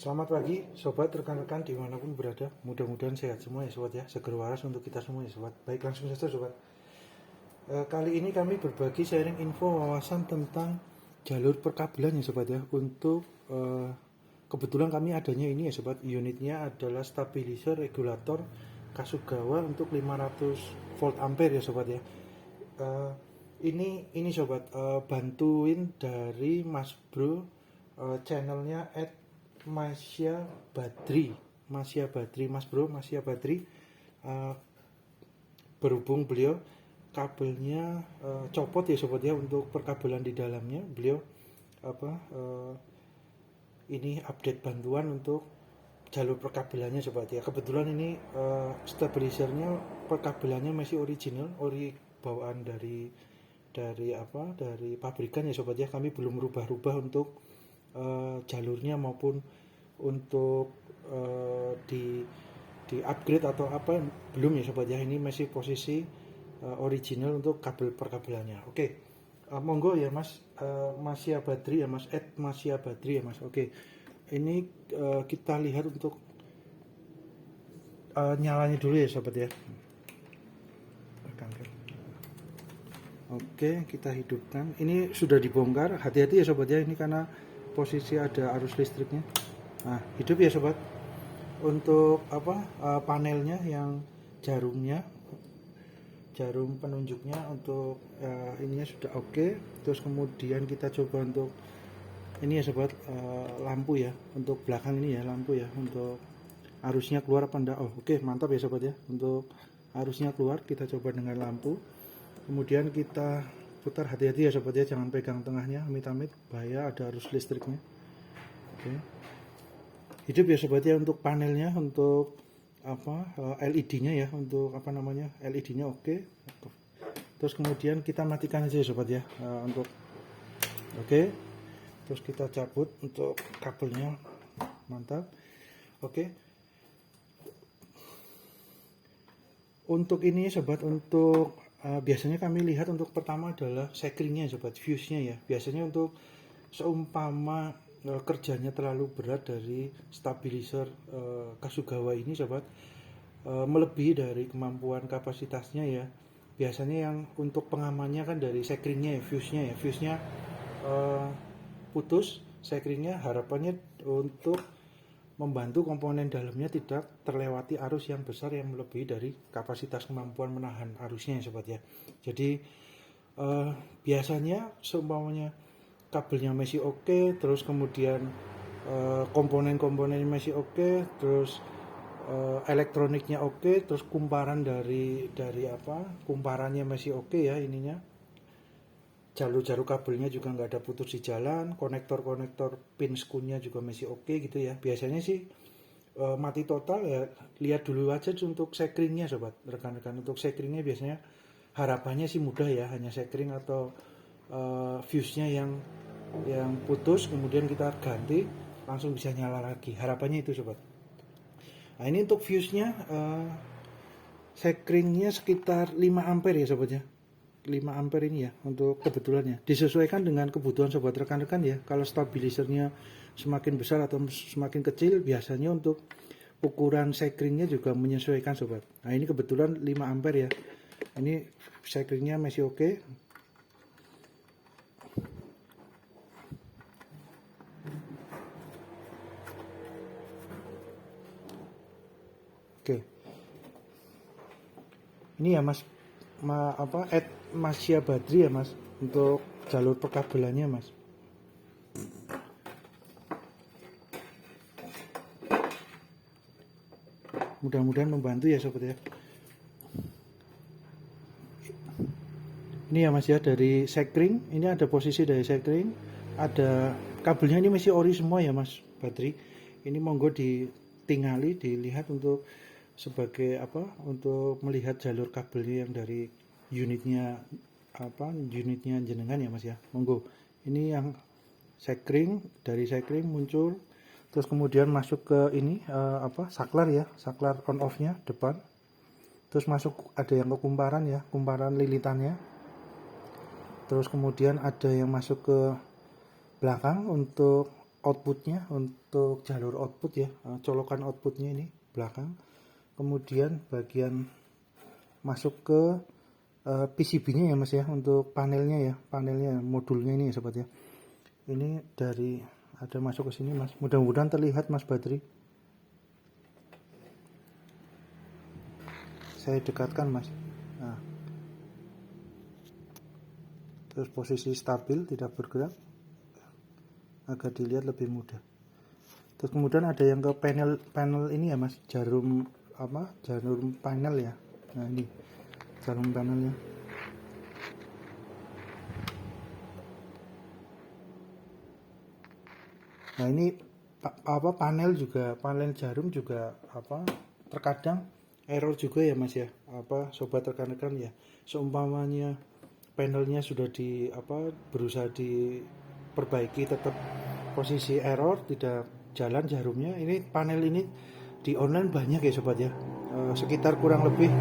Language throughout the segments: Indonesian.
Selamat pagi sobat, rekan-rekan dimanapun berada. Mudah-mudahan sehat semua ya sobat ya, seger waras untuk kita semua ya sobat. Baik, langsung saja sobat. Kali ini kami berbagi sharing info wawasan tentang jalur perkabelan ya sobat ya. Untuk kebetulan kami adanya ini ya sobat, unitnya adalah stabilizer regulator Kasugawa untuk 500 volt ampere ya sobat ya. Ini sobat, bantuin dari Mas Bro, channelnya Masya Badri, Mas Bro, Masya Badri. Berhubung beliau kabelnya copot ya sobat ya, untuk perkabelan di dalamnya beliau ini update bantuan untuk jalur perkabelannya sobat ya. Kebetulan ini stabilizernya perkabelannya masih original, bawaan dari pabrikan ya sobat ya. Kami belum rubah-rubah untuk jalurnya maupun untuk di upgrade atau apa, belum ya sobat ya. Ini masih posisi original untuk kabel perkabelannya. Oke. Monggo ya Mas, Masya Badri ya Mas, Masya Badri ya Mas. Oke. Ini kita lihat untuk nyalanya dulu ya sobat ya. Oke, kita hidupkan. Ini sudah dibongkar. Hati-hati ya sobat ya, ini karena posisi ada arus listriknya. Nah, hidup ya sobat. Untuk panelnya yang jarum penunjuknya untuk ininya sudah oke. Terus kemudian kita coba untuk ini ya sobat, lampu ya, untuk belakang ini ya, lampu ya, untuk arusnya keluar apa enggak. Oh oke, mantap ya sobat ya. Untuk arusnya keluar kita coba dengan lampu. Kemudian kita putar, hati-hati ya sobat ya, jangan pegang tengahnya, amit-amit bahaya, ada arus listriknya. Oke. Hidup ya sobat ya. Untuk panelnya, untuk LED-nya ya, untuk LED-nya oke. Terus kemudian kita matikan aja ya sobat ya, untuk oke. Terus kita cabut untuk kabelnya, mantap. Oke. Untuk ini sobat, untuk biasanya kami lihat untuk pertama adalah sekringnya sobat, fuse-nya ya. Biasanya untuk seumpama kerjanya terlalu berat dari stabilizer Kasugawa ini sobat, melebihi dari kemampuan kapasitasnya ya. Biasanya yang untuk pengamannya kan dari sekringnya ya, fuse-nya putus sekringnya, harapannya untuk membantu komponen dalamnya tidak terlewati arus yang besar yang melebihi dari kapasitas kemampuan menahan arusnya ya sobat ya. Jadi biasanya seumpamanya kabelnya masih oke, terus kemudian komponen-komponennya masih oke, terus elektroniknya oke, terus kumparan dari kumparannya masih oke ya, ininya jalur-jalur kabelnya juga nggak ada putus di jalan, konektor pin skrunya juga masih oke gitu ya. Biasanya sih mati total ya, lihat dulu aja untuk sekringnya sobat, rekan-rekan. Untuk sekringnya biasanya harapannya sih mudah ya, hanya sekring atau fuse-nya yang putus, kemudian kita ganti langsung bisa nyala lagi, harapannya itu sobat. Nah ini untuk fuse-nya, sekringnya sekitar 5 ampere ya sobat ya, 5 ampere ini ya untuk kebetulannya. Disesuaikan dengan kebutuhan sobat rekan-rekan ya. Kalau stabilizernya semakin besar atau semakin kecil, biasanya untuk ukuran sekringnya juga menyesuaikan sobat. Nah ini kebetulan 5 ampere ya. Ini sekringnya masih oke. Oke. Ini ya Mas, Masya Badri ya Mas, untuk jalur perkabelannya Mas. Mudah-mudahan membantu ya sobat ya. Ini ya Mas ya, dari sekring, ini ada posisi dari sekring, ada kabelnya, ini masih ori semua ya Mas Badri. Ini monggo ditingali, dilihat untuk sebagai untuk melihat jalur kabelnya yang dari unitnya jenengan ya Mas ya. Monggo. Ini yang sekring, dari sekring muncul, terus kemudian masuk ke ini saklar ya, saklar on off-nya depan. Terus masuk, ada yang ke kumparan ya, kumparan lilitannya. Terus kemudian ada yang masuk ke belakang untuk outputnya, untuk jalur output ya, colokan outputnya ini belakang. Kemudian bagian masuk ke PCB-nya ya Mas ya, untuk panelnya modulnya ini ya sobat ya. Ini dari ada masuk ke sini Mas. Mudah-mudahan terlihat Mas Badri. Saya dekatkan Mas. Nah, terus posisi stabil, tidak bergerak agar dilihat lebih mudah. Terus kemudian ada yang ke panel ini ya Mas, jarum panel ya. Nah ini jarum panelnya. Nah ini panel jarum juga terkadang error juga ya Mas ya, sobat rekan-rekan ya. Seumpamanya panelnya sudah berusaha diperbaiki, tetap posisi error, tidak jalan jarumnya. Ini panel ini di online banyak ya sobat ya, sekitar kurang lebih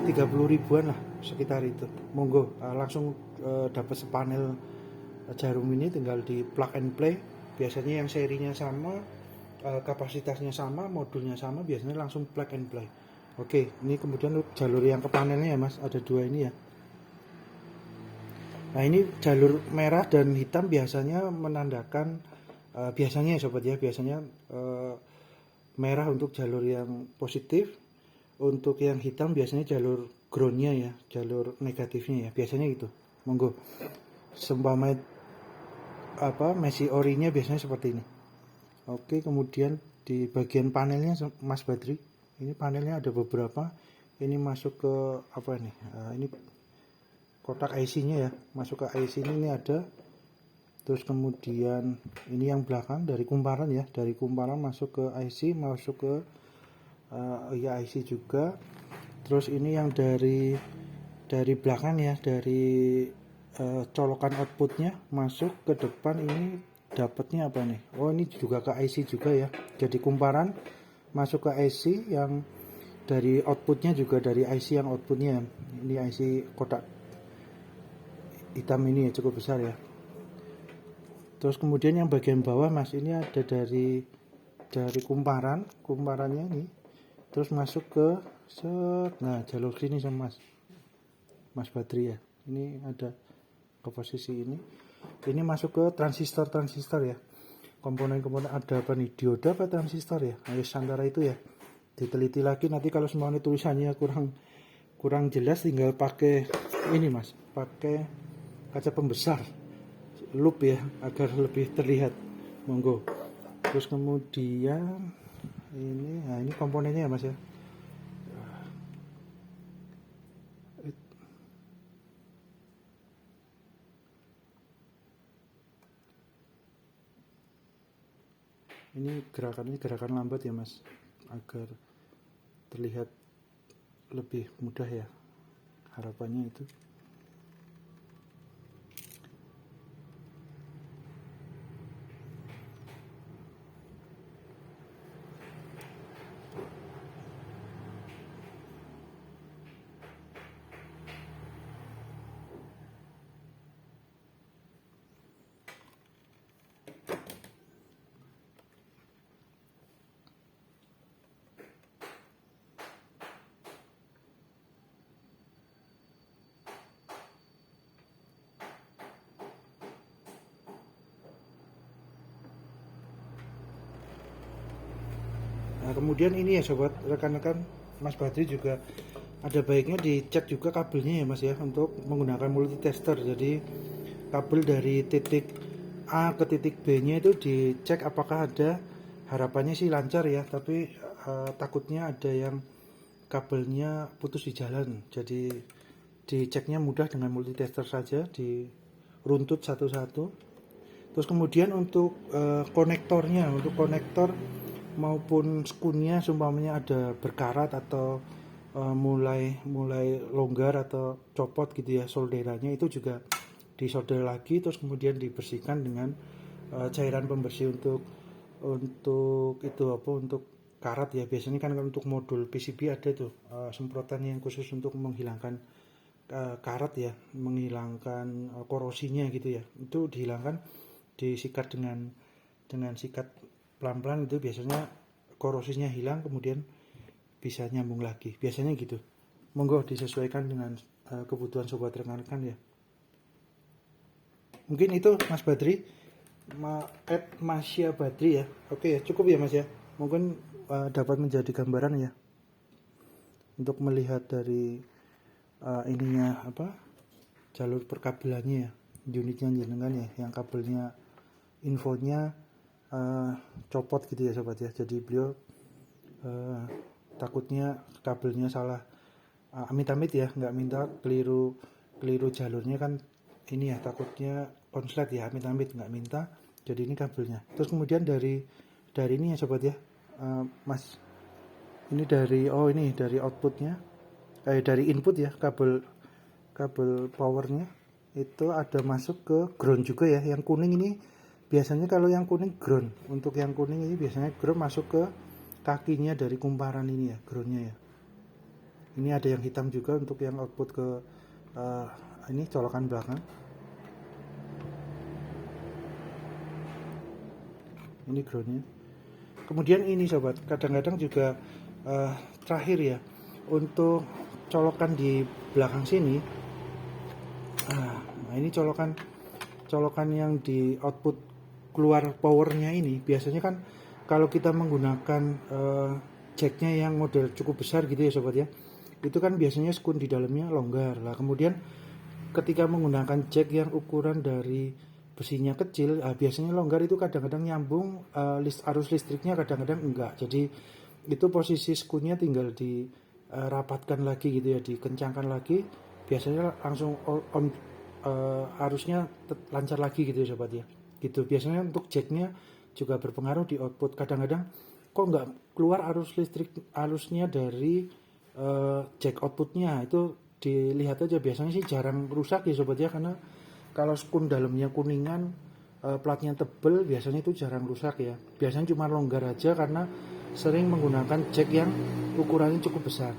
30 ribuan lah sekitar itu. Monggo langsung dapat sepanel jarum ini, tinggal di plug and play. Biasanya yang serinya sama, kapasitasnya sama, modulnya sama, biasanya langsung plug and play. Oke, ini kemudian jalur yang ke panelnya ya Mas, ada dua ini ya. Nah ini jalur merah dan hitam biasanya menandakan biasanya ya sobat ya, biasanya merah untuk jalur yang positif, untuk yang hitam biasanya jalur groundnya ya, jalur negatifnya ya, biasanya gitu. Monggo seumpama Messi orinya biasanya seperti ini. Oke, kemudian di bagian panelnya Mas Badri, ini panelnya ada beberapa. Ini masuk ke ini kotak IC-nya ya, masuk ke IC ini ada. Terus kemudian ini yang belakang dari kumparan ya, dari kumparan masuk ke IC, masuk ke IC juga. Terus ini yang dari belakang ya, dari colokan outputnya masuk ke depan, ini dapatnya apa nih? Oh ini juga ke IC juga ya, jadi kumparan masuk ke IC, yang dari outputnya juga dari IC yang outputnya. Ini IC kotak hitam ini ya, cukup besar ya. Terus kemudian yang bagian bawah Mas, ini ada dari kumparannya ini, terus masuk ke jalur sini sama Mas Badri ya. Ini ada ke posisi ini masuk ke transistor ya. Komponen-komponen ada apa nih, dioda apa transistor ya, antara itu ya. Diteliti lagi nanti, kalau semuanya tulisannya kurang jelas, tinggal pakai ini Mas, pakai kaca pembesar loop ya, agar lebih terlihat. Monggo. Terus kemudian ini komponennya ya Mas ya. Ini gerakan lambat ya Mas, agar terlihat lebih mudah ya, harapannya itu. Nah kemudian ini ya sobat rekan-rekan, Mas Badri juga ada baiknya dicek juga kabelnya ya Mas ya, untuk menggunakan multitester. Jadi kabel dari titik A ke titik B nya itu dicek apakah ada, harapannya sih lancar ya, tapi takutnya ada yang kabelnya putus di jalan. Jadi diceknya mudah dengan multitester saja, diruntut satu-satu. Terus kemudian untuk untuk konektor maupun skunnya, seumpamanya ada berkarat atau mulai longgar atau copot gitu ya solderannya, itu juga disolder lagi, terus kemudian dibersihkan dengan cairan pembersih untuk untuk karat ya. Biasanya kan untuk modul PCB ada tuh semprotan yang khusus untuk menghilangkan karat ya, menghilangkan korosinya gitu ya. Itu dihilangkan, disikat dengan dengan sikat pelan-pelan itu biasanya korosinya hilang, kemudian bisa nyambung lagi, biasanya gitu. Monggo disesuaikan dengan kebutuhan sobat rekan-rekan ya. Mungkin itu Mas Badri, Masya Badri ya. Oke ya, cukup ya Mas ya. Mungkin dapat menjadi gambaran ya untuk melihat dari ininya apa, jalur perkabelannya ya, unitnya jenengan ya, yang kabelnya infonya copot gitu ya sobat ya. Jadi beliau takutnya kabelnya salah, amit-amit ya, nggak minta keliru jalurnya kan ini ya, takutnya konslet ya, amit-amit nggak minta. Jadi ini kabelnya. Terus kemudian dari ini ya sobat ya, Mas, ini dari ini dari outputnya, dari input ya, kabel powernya itu ada masuk ke ground juga ya. Yang kuning ini biasanya, kalau yang kuning ground, untuk yang kuning ini biasanya ground masuk ke kakinya dari kumparan ini ya, groundnya ya. Ini ada yang hitam juga untuk yang output ke ini colokan belakang. Ini groundnya. Kemudian ini sobat, kadang-kadang juga terakhir ya, untuk colokan di belakang sini. Nah ini colokan yang di output keluar powernya ini, biasanya kan kalau kita menggunakan jacknya yang model cukup besar gitu ya sobat ya, itu kan biasanya skun di dalamnya longgar lah. Kemudian ketika menggunakan jack yang ukuran dari besinya kecil, biasanya longgar itu kadang-kadang nyambung arus listriknya, kadang-kadang enggak. Jadi itu posisi skunnya tinggal dirapatkan lagi gitu ya, dikencangkan lagi, biasanya langsung on, arusnya lancar lagi gitu ya sobat ya. Gitu. Biasanya untuk jacknya juga berpengaruh di output. Kadang-kadang kok nggak keluar arusnya dari jack outputnya, itu dilihat aja, biasanya sih jarang rusak ya sobat ya, karena kalau skun dalamnya kuningan, platnya tebel, biasanya itu jarang rusak ya. Biasanya cuma longgar aja karena sering menggunakan jack yang ukurannya cukup besar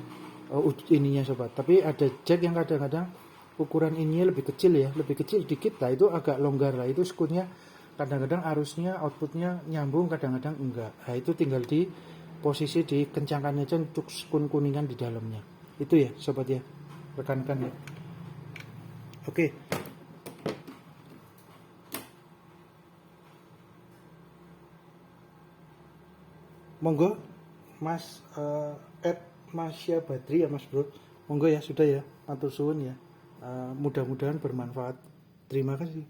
ininya sobat. Tapi ada jack yang kadang-kadang ukuran ininya lebih kecil ya, lebih kecil dikit lah, itu agak longgar lah, itu skunnya kadang-kadang arusnya outputnya nyambung, kadang-kadang enggak. Nah itu tinggal di posisi dikencangkan aja untuk skun kuningan di dalamnya. Itu ya sobat ya, rekan-rekan ya. Oke. Monggo Mas Masya Badri ya Mas Bro. Monggo ya, sudah ya, matur suwun ya. Mudah-mudahan bermanfaat. Terima kasih.